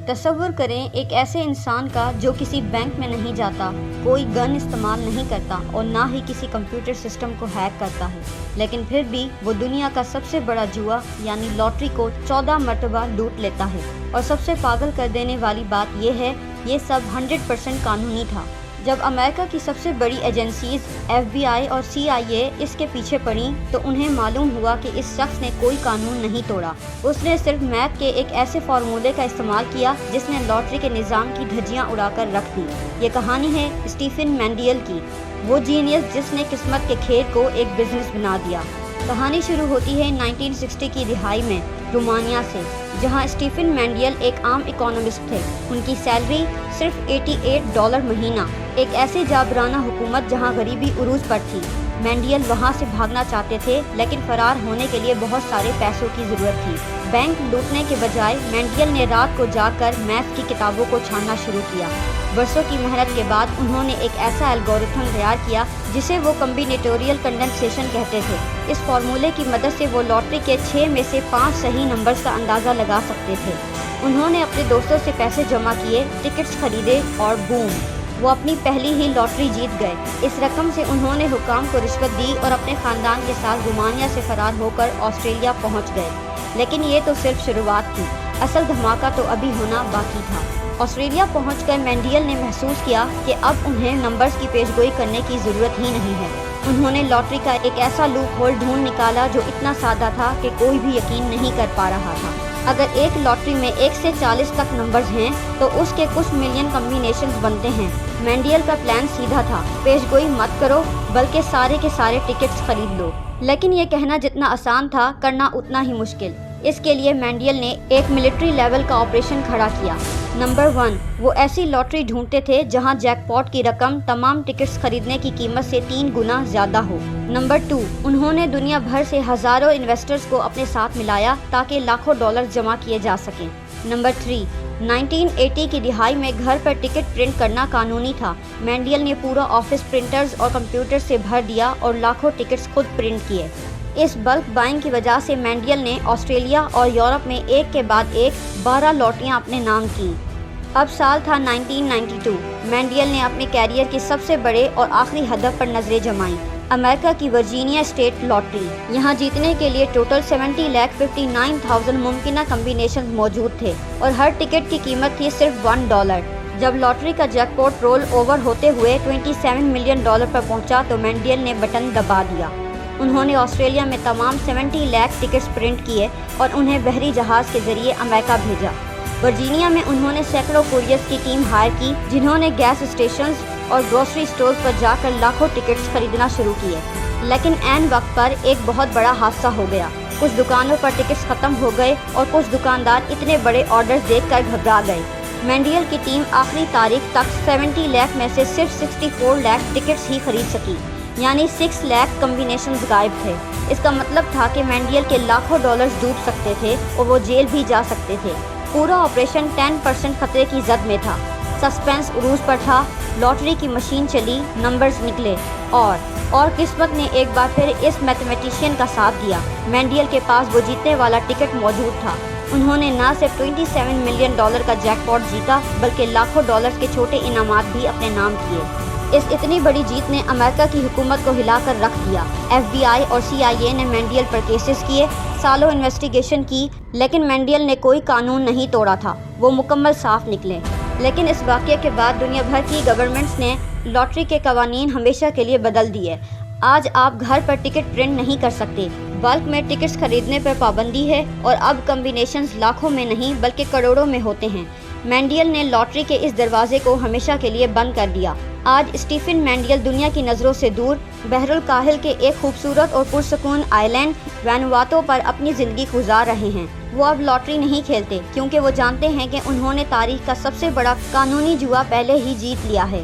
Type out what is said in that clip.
تصور کریں ایک ایسے انسان کا جو کسی بینک میں نہیں جاتا، کوئی گن استعمال نہیں کرتا اور نہ ہی کسی کمپیوٹر سسٹم کو ہیک کرتا ہے، لیکن پھر بھی وہ دنیا کا سب سے بڑا جوا یعنی لاٹری کو 14 مرتبہ لوٹ لیتا ہے۔ اور سب سے پاگل کر دینے والی بات یہ ہے، یہ سب 100% قانونی تھا۔ جب امریکہ کی سب سے بڑی ایجنسیز FBI اور CIA اس کے پیچھے پڑیں تو انہیں معلوم ہوا کہ اس شخص نے کوئی قانون نہیں توڑا، اس نے صرف میتھ کے ایک ایسے فارمولے کا استعمال کیا جس نے لاٹری کے نظام کی دھجیاں اڑا کر رکھ دی۔ یہ کہانی ہے اسٹیفن مینڈیل کی، وہ جینیس جس نے قسمت کے کھیل کو ایک بزنس بنا دیا۔ کہانی شروع ہوتی ہے 1960 کی دہائی میں رومانیہ سے، جہاں اسٹیفن مینڈیل ایک عام اکانومسٹ تھے۔ ان کی سیلری صرف $88 مہینہ، ایک ایسی جابرانہ حکومت جہاں غریبی عروج پر تھی۔ مینڈیل وہاں سے بھاگنا چاہتے تھے لیکن فرار ہونے کے لیے بہت سارے پیسوں کی ضرورت تھی۔ بینک لوٹنے کے بجائے مینڈیل نے رات کو جا کر میتھ کی کتابوں کو چھاننا شروع کیا۔ برسوں کی محنت کے بعد انہوں نے ایک ایسا الگورتھم تیار کیا جسے وہ کمبینیٹوریل کنڈنسیشن کہتے تھے۔ اس فارمولے کی مدد سے وہ لاٹری کے 6 میں سے 5 صحیح نمبرز کا اندازہ لگا سکتے تھے۔ انہوں نے اپنے دوستوں سے پیسے جمع کیے، ٹکٹس خریدے اور بوم، وہ اپنی پہلی ہی لاٹری جیت گئے۔ اس رقم سے انہوں نے حکام کو رشوت دی اور اپنے خاندان کے ساتھ رومانیہ سے فرار ہو کر آسٹریلیا پہنچ گئے۔ لیکن یہ تو صرف شروعات تھی، اصل دھماکہ تو ابھی ہونا باقی تھا۔ آسٹریلیا پہنچ کر مینڈیل نے محسوس کیا کہ اب انہیں نمبرز کی پیش گوئی کرنے کی ضرورت ہی نہیں ہے۔ انہوں نے لاٹری کا ایک ایسا لوپ ہول ڈھونڈ نکالا جو اتنا سادہ تھا کہ کوئی بھی یقین نہیں کر پا رہا تھا۔ اگر ایک لاٹری میں 1 سے 40 تک نمبرز ہیں تو اس کے کچھ ملین کمبینیشنز بنتے ہیں۔ مینڈیل کا پلان سیدھا تھا، پیش گوئی مت کرو بلکہ سارے کے سارے ٹکٹس خرید لو۔ لیکن یہ کہنا جتنا آسان تھا، کرنا اتنا ہی مشکل۔ اس کے لیے مینڈیل نے ایک ملٹری لیول کا آپریشن کھڑا کیا۔ نمبر 1، وہ ایسی لاٹری ڈھونڈتے تھے جہاں جیک پاٹ کی رقم تمام ٹکٹس خریدنے کی قیمت سے 3 گنا زیادہ ہو۔ نمبر 2، انہوں نے دنیا بھر سے ہزاروں انویسٹرز کو اپنے ساتھ ملایا تاکہ لاکھوں ڈالرز جمع کیے جا سکیں۔ نمبر 3، 1980 کی دہائی میں گھر پر ٹکٹ پرنٹ کرنا قانونی تھا۔ مینڈیل نے پورا آفس پرنٹرز اور کمپیوٹر سے بھر دیا اور لاکھوں ٹکٹس خود پرنٹ کیے۔ اس بلک بائنگ کی وجہ سے مینڈیل نے آسٹریلیا اور یورپ میں ایک کے بعد ایک 12 لاٹریاں اپنے نام کیں۔ اب سال تھا 1992۔ مینڈیل نے اپنے کیریئر کے سب سے بڑے اور آخری ہدف پر نظریں جمائیں، امریکہ کی ورجینیا اسٹیٹ لاٹری۔ یہاں جیتنے کے لیے ٹوٹل 70,59,000 ممکنہ کمبینیشنز موجود تھے اور ہر ٹکٹ کی قیمت تھی صرف $1۔ جب لاٹری کا جیک پاٹ رول اوور ہوتے ہوئے $27 ملین پر پہنچا تو مینڈیل نے بٹن دبا دیا۔ انہوں نے آسٹریلیا میں تمام 70 لاکھ ٹکٹس پرنٹ کیے اور انہیں بحری جہاز کے ذریعے امریکہ بھیجا۔ ورجینیا میں انہوں نے سینکڑوں کوریئرز کی ٹیم ہائر کی جنہوں نے گیس اسٹیشنز اور گروسری اسٹورز پر جا کر لاکھوں ٹکٹس خریدنا شروع کیے۔ لیکن عین وقت پر ایک بہت بڑا حادثہ ہو گیا۔ کچھ دکانوں پر ٹکٹس ختم ہو گئے اور کچھ دکاندار اتنے بڑے آرڈرز دیکھ کر گھبرا گئے۔ مینڈیل کی ٹیم آخری تاریخ تک 70 لاکھ میں سے صرف 64 لاکھ ٹکٹس ہی خرید سکی، یعنی 6 لاکھ کمبینیشنز غائب تھے۔ اس کا مطلب تھا کہ مینڈیل کے لاکھوں ڈالرز ڈوب سکتے تھے اور وہ جیل بھی جا سکتے تھے۔ پورا آپریشن 10% خطرے کی زد میں تھا۔ سسپینس عروج پر تھا، لاٹری کی مشین چلی، نمبرز نکلے اور قسمت نے ایک بار پھر اس میتھمیٹیشین کا ساتھ دیا۔ مینڈیل کے پاس وہ جیتنے والا ٹکٹ موجود تھا۔ انہوں نے نہ صرف $27 ملین کا جیک پاٹ جیتا بلکہ لاکھوں ڈالرز کے چھوٹے انعامات بھی اپنے نام کیے۔ اس اتنی بڑی جیت نے امریکہ کی حکومت کو ہلا کر رکھ دیا۔ FBI اور CIA نے مینڈیل پر کیسز کیے، سالوں انویسٹیگیشن کی، لیکن مینڈیل نے کوئی قانون نہیں توڑا تھا، وہ مکمل صاف نکلے۔ لیکن اس واقعے کے بعد دنیا بھر کی گورنمنٹس نے لاٹری کے قوانین ہمیشہ کے لیے بدل دیے۔ آج آپ گھر پر ٹکٹ پرنٹ نہیں کر سکتے، بلک میں ٹکٹس خریدنے پر پابندی ہے اور اب کمبینیشنز لاکھوں میں نہیں بلکہ کروڑوں میں ہوتے ہیں۔ مینڈیل نے لاٹری کے اس دروازے کو ہمیشہ کے لیے بند کر دیا۔ آج اسٹیفن مینڈیل دنیا کی نظروں سے دور بحر الکاہل کے ایک خوبصورت اور پرسکون آئی لینڈ وینواتو پر اپنی زندگی گزار رہے ہیں۔ وہ اب لاٹری نہیں کھیلتے کیونکہ وہ جانتے ہیں کہ انہوں نے تاریخ کا سب سے بڑا قانونی جوا پہلے ہی جیت لیا ہے۔